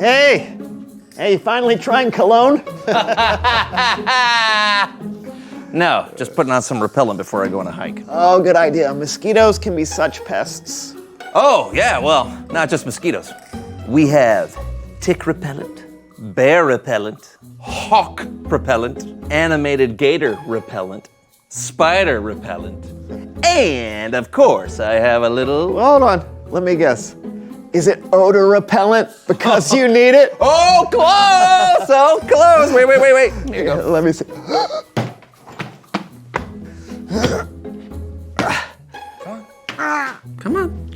Hey, you finally trying cologne? No, just putting on some repellent before I go on a hike. Oh, good idea. Mosquitoes can be such pests. Oh, yeah, well, not just mosquitoes. We have tick repellent, bear repellent, hawk repellent, animated gator repellent, spider repellent, and of course I have a little... Hold on, let me guess. Is it odor repellent because you need it? Oh, close! So close! Wait. Here you go. Let me see. Come on.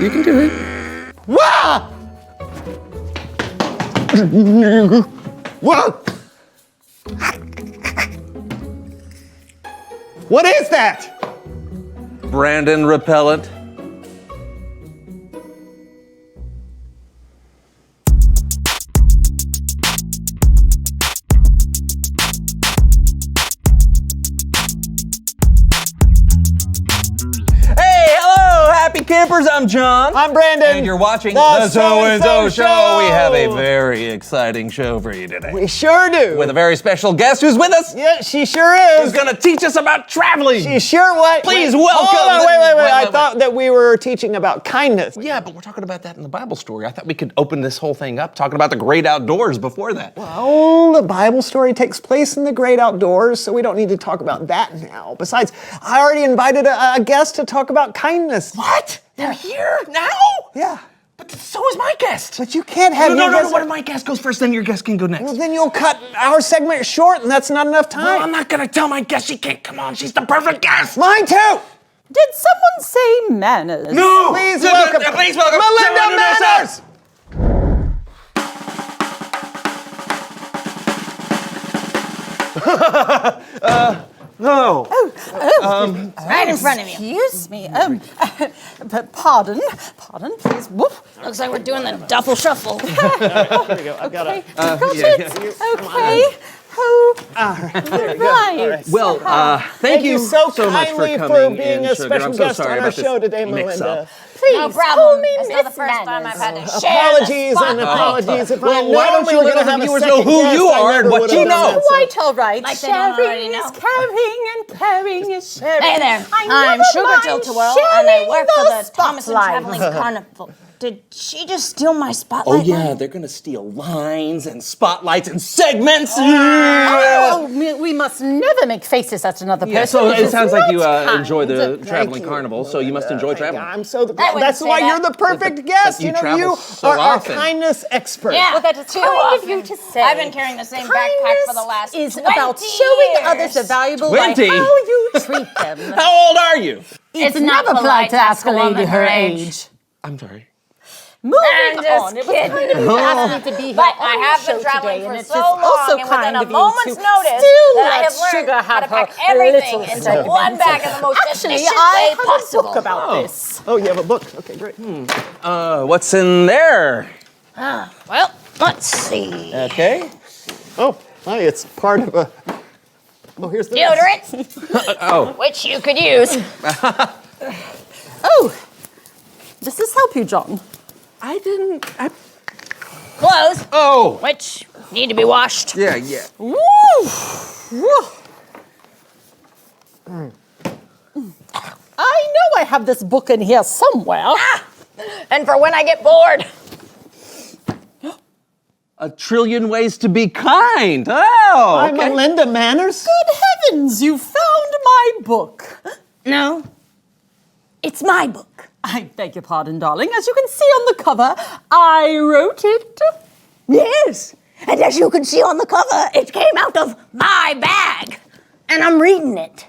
You can do it. Wah! Whoa! What is that? Brandon repellent. Happy campers, I'm John. I'm Brandon. And you're watching The So-and-So Show. We have a very exciting show for you today. We sure do. With a very special guest who's with us. Yeah, she sure is. Who's gonna teach us about traveling. She sure what? Please welcome. Hold on, wait. I thought that we were teaching about kindness. Yeah, but we're talking about that in the Bible story. I thought we could open this whole thing up talking about the great outdoors before that. Well, the Bible story takes place in the great outdoors, so we don't need to talk about that now. Besides, I already invited a guest to talk about kindness. What? They're here now? Yeah. But so is my guest. But you can't have No, your guest. what if my guest goes first, then your guest can go next? Well, then you'll cut our segment short, and that's not enough time. Well, I'm not gonna tell my guest she can't come on. She's the perfect guest. Mine too. Did someone say manners? No. Please welcome Melinda Manners. No. Right in front of you. Excuse me. Pardon, please. Whoop. Looks like we're doing the duffel shuffle. Here we go. I've got Okay, it. got it. Okay. Oh, right. Well, thank you so much for kindly coming for being in, a Sugar. special I'm so guest sorry on our about this show today, mix-up. Melinda. Please No call problem. me It's not the Miss first time I've had to Manners. share Apologies the and apologies. If I Well, had why known don't we you were let going to the have a viewers second know who guest, you I are and never what would you have know? done that. Quite all right. Like they don't already Sharing know. is caring and caring is sharing. Hey there, I I'm never Sugar mind Tilterwell, and I work for the sharing Thomason spotlight. Traveling Carnival. Did she just steal my spotlight? Oh yeah, they're gonna steal lines and spotlights and segments. Oh, we must never make faces at another person. Yeah, so it It's sounds like not you enjoy the kind. traveling you, carnival, so you must enjoy traveling. I'm so wouldn't that's say why that. you're the perfect guest. you You know, travel you so are our often. kindness expert. Yeah, Well, that is too kind of often. you to say. I've been carrying the same backpack for the last is 20 about showing years. others the valuable 20? by how you treat them. How old are you? It's never not polite polite to ask a woman lady her age. I'm sorry. Moving I'm just on. It was kidding. kind of you asked me to be here But on I the have show been traveling today, for and it's so just long, also and kind within a of you moment's to notice still that I let have learned Sugar how to have pack her everything little into segment. one bag in the most Actually, efficient I way have possible. a book about this. Oh, you have a book. Okay, great. What's in there? Well, let's see. Okay. Oh, hi, it's part of a. Oh, here's the. Deodorant. Oh. Which you could use. Oh, does this help you, John? Clothes, Oh. which need to be washed. Yeah. Woo! Woo. I know I have this book in here somewhere. And for when I get bored. A trillion ways to be kind. Oh. I'm Okay. Melinda Manners. Good heavens, you found my book. No, it's my book. I beg your pardon, darling. As you can see on the cover, I wrote it. Yes, and as you can see on the cover, it came out of my bag. And I'm reading it.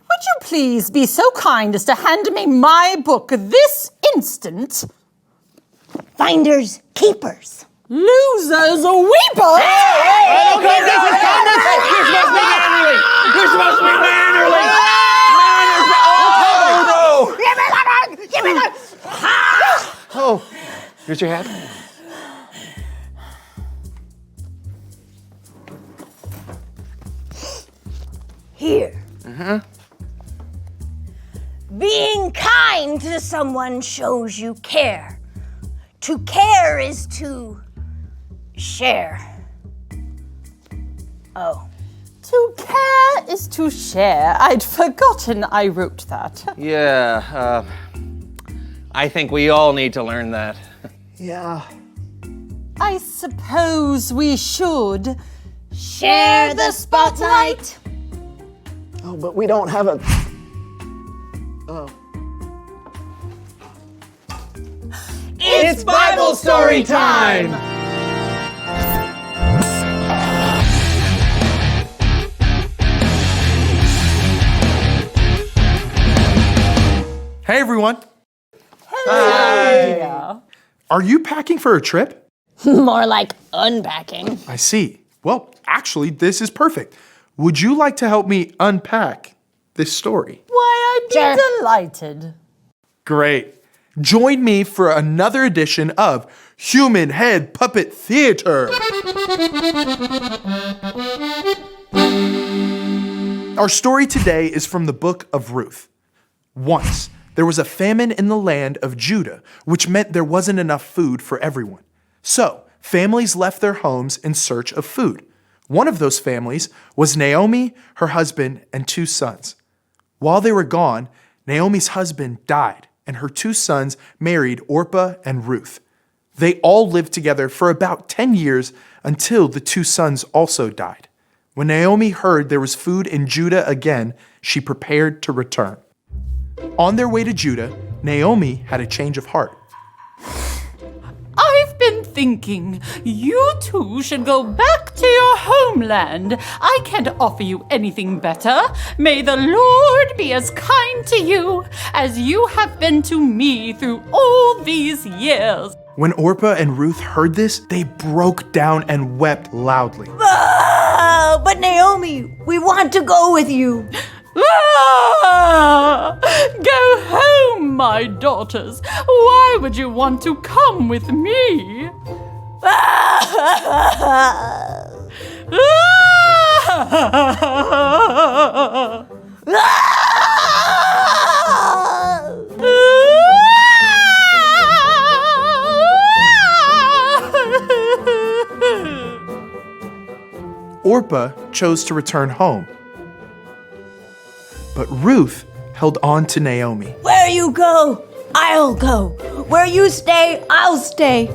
Would you please be so kind as to hand me my book this instant? Finders, keepers. Losers, weepers! Okay, this is kindness. You're supposed to be mannerly. You're supposed to be mannerly. Oh no. Give me that! Give me that! Oh, Here's your hat. Here. Being kind to someone shows you care. To care is to Share. Oh. To care is to share. I'd forgotten I wrote that. Yeah, I think we all need to learn that. Yeah. I suppose we should. Share the spotlight. Oh, but we don't have a. Oh. It's Bible story time! Hey everyone! Yeah. Are you packing for a trip? More like unpacking. I see. Well, actually, this is perfect. Would you like to help me unpack this story? Why, I'd be Sure. delighted. Great. Join me for another edition of Human Head Puppet Theater. Our story today is from the book of Ruth. Once, there was a famine in the land of Judah, which meant there wasn't enough food for everyone. So, families left their homes in search of food. One of those families was Naomi, her husband, and 2 sons. While they were gone, Naomi's husband died, and her 2 sons married Orpah and Ruth. They all lived together for about 10 years until the 2 sons also died. When Naomi heard there was food in Judah again, she prepared to return. On their way to Judah, Naomi had a change of heart. I've been thinking you two should go back to your homeland. I can't offer you anything better. May the Lord be as kind to you as you have been to me through all these years. When Orpah and Ruth heard this, they broke down and wept loudly. Oh, but Naomi, we want to go with you. Ah! Go home, my daughters. Why would you want to come with me? Orpah chose to return home. But Ruth held on to Naomi. Where you go, I'll go. Where you stay, I'll stay.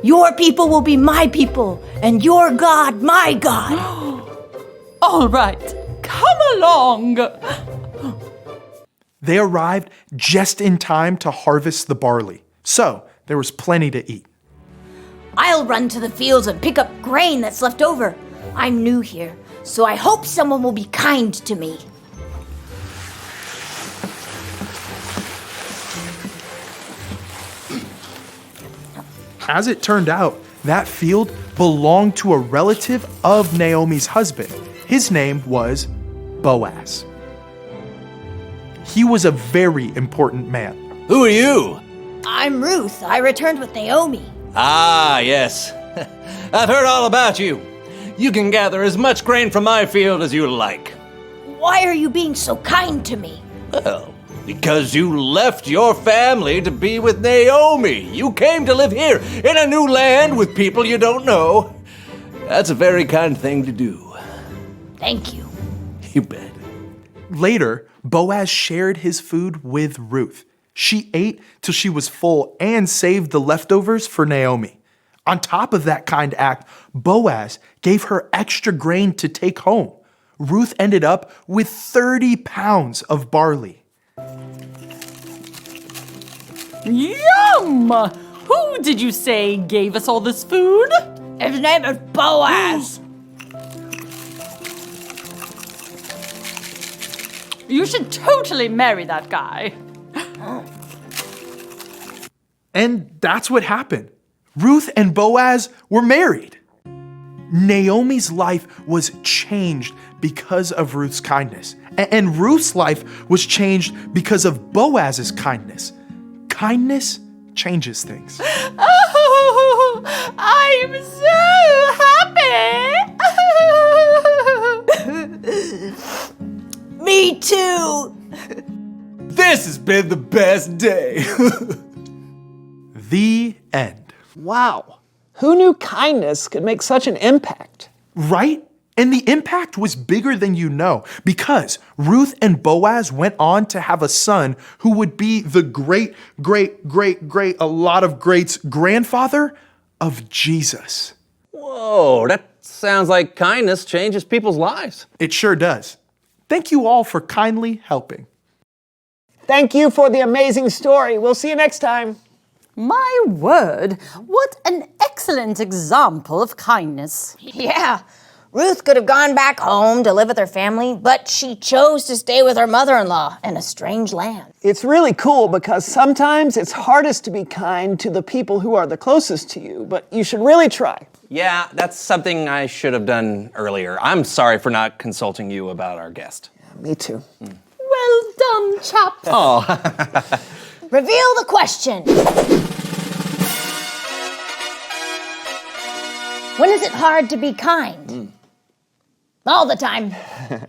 Your people will be my people, and your God, my God. All right, come along. They arrived just in time to harvest the barley, so there was plenty to eat. I'll run to the fields and pick up grain that's left over. I'm new here, so I hope someone will be kind to me. As it turned out, that field belonged to a relative of Naomi's husband. His name was Boaz. He was a very important man. Who are you? I'm Ruth. I returned with Naomi. Ah, yes. I've heard all about you. You can gather as much grain from my field as you like. Why are you being so kind to me? Well, because you left your family to be with Naomi. You came to live here in a new land with people you don't know. That's a very kind thing to do. Thank you. You bet. Later, Boaz shared his food with Ruth. She ate till she was full and saved the leftovers for Naomi. On top of that kind act, Boaz gave her extra grain to take home. Ruth ended up with 30 pounds of barley. Yum! Who did you say gave us all this food? His name is Boaz. You should totally marry that guy. And that's what happened. Ruth and Boaz were married. Naomi's life was changed because of Ruth's kindness. And Ruth's life was changed because of Boaz's kindness. Kindness changes things. Oh, I'm so happy. Me too. This has been the best day. The end. Wow. Who knew kindness could make such an impact? Right? And the impact was bigger than you know, because Ruth and Boaz went on to have a son who would be the great, a lot of greats grandfather of Jesus. Whoa, that sounds like kindness changes people's lives. It sure does. Thank you all for kindly helping. Thank you for the amazing story. We'll see you next time. My word, what an excellent example of kindness. Yeah. Ruth could have gone back home to live with her family, but she chose to stay with her mother-in-law in a strange land. It's really cool because sometimes it's hardest to be kind to the people who are the closest to you, but you should really try. Yeah, that's something I should have done earlier. I'm sorry for not consulting you about our guest. Me too. Well done, chaps. Reveal the question. When is it hard to be kind? All the time.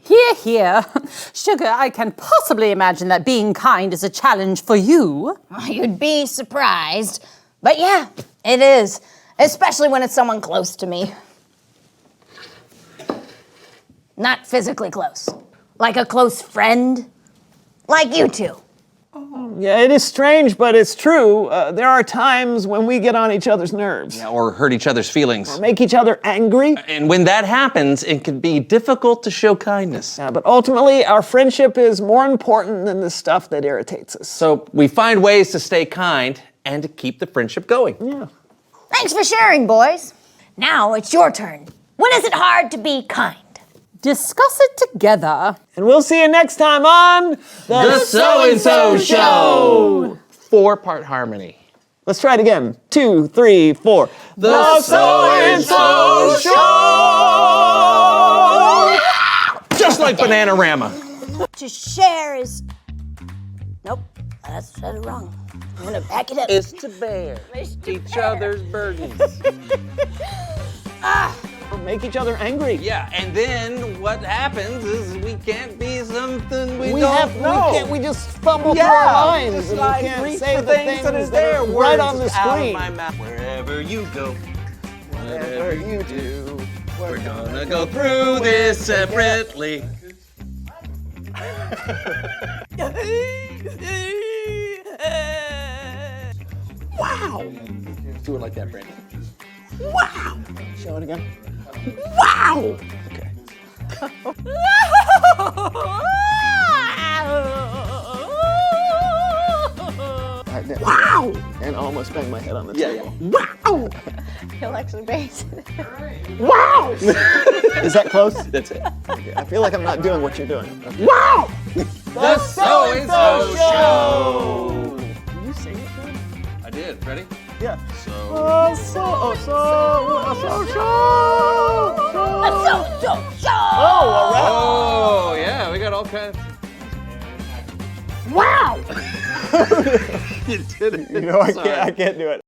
Hear, hear. Sugar, I can possibly imagine that being kind is a challenge for you. You'd be surprised. But yeah, it is. Especially when it's someone close to me. Not physically close. Like a close friend. Like you two. Yeah, it is strange, but it's true. There are times when we get on each other's nerves, Or hurt each other's feelings. make each other angry. And when that happens, it can be difficult to show kindness. But ultimately, our friendship is more important than the stuff that irritates us. So we find ways to stay kind and to keep the friendship going. Yeah. Thanks for sharing, boys. Now it's your turn. When is it hard to be kind? Discuss it together. And we'll see you next time on The So-and-so Show! 4-part harmony. Let's try it again. 2, 3, 4. The So-and-so Show! Just like Bananarama. To share is... Nope, I said it wrong. I'm gonna back it up. Is to bear each other's burdens. Or make each other angry. Yeah, and then what happens is we can't be something we We don't have know. we just fumble through our lines just and like we can't reach say for the things that are right on the Words out of screen. my mouth. Wherever you go, Whatever you do, we're gonna go through this separately. Wow! Do it like that, Brandon. Wow! Show it again. Wow! Wow! And I almost banged my head on the table. Wow! He'll actually base it. Wow! Is that close? That's it. I feel like I'm not doing what you're doing. Wow! The So-and-so Show! Did you sing it? Then? I did. Ready? Yeah. So. Oh, all right. Oh, yeah, we got all kinds. Wow! You did it. You know, I can't do it.